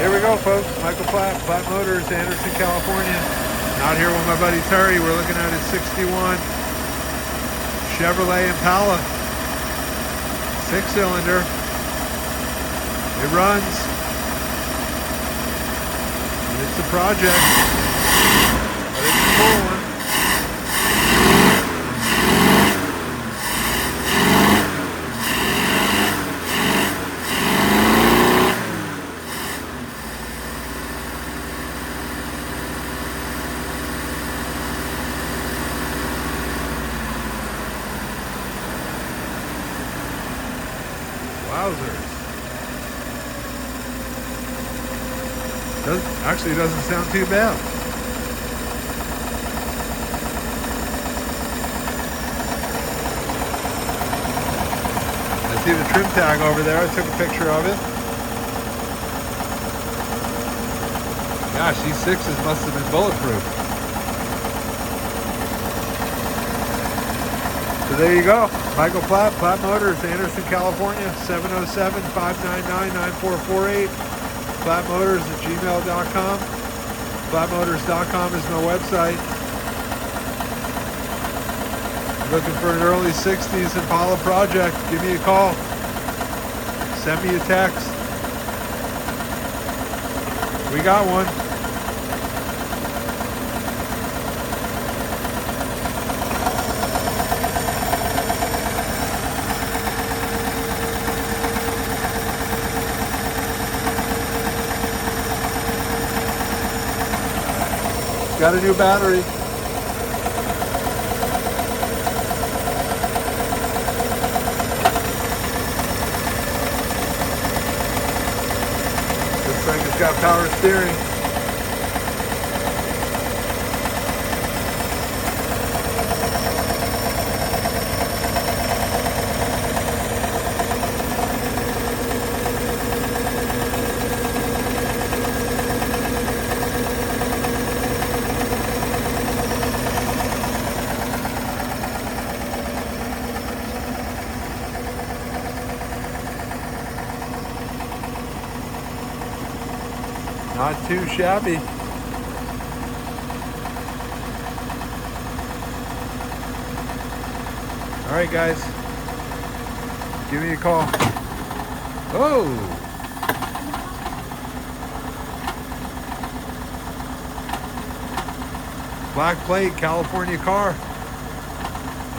Here we go, folks. Michael Platt, Platt Motors, Anderson, California. Out here with my buddy Terry. We're looking at his 61 Chevrolet Impala. 6-cylinder. It runs. It's a project. But it's a cool one. Wowzers. Actually doesn't sound too bad. I see the trim tag over there. I took a picture of it. Gosh, these 6s must have been bulletproof. So there you go. Michael Platt, Platt Motors, Anderson, California, 707-599-9448. PlattMotors@gmail.com. PlattMotors.com is my website. Looking for an early 60s Impala project, give me a call. Send me a text. We got one. Got a new battery. This thing has got power steering. Not too shabby. All right, guys. Give me a call. Oh! Black plate, California car.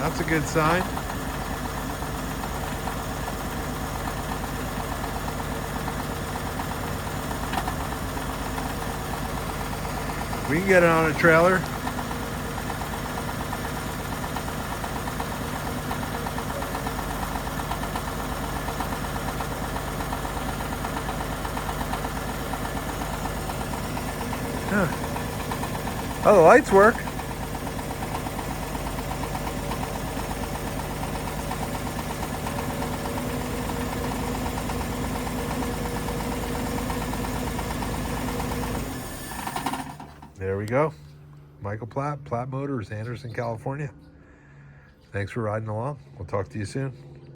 That's a good sign. We can get it on a trailer. Huh. Oh, the lights work. There we go. Michael Platt, Platt Motors, Anderson, California. Thanks for riding along. We'll talk to you soon.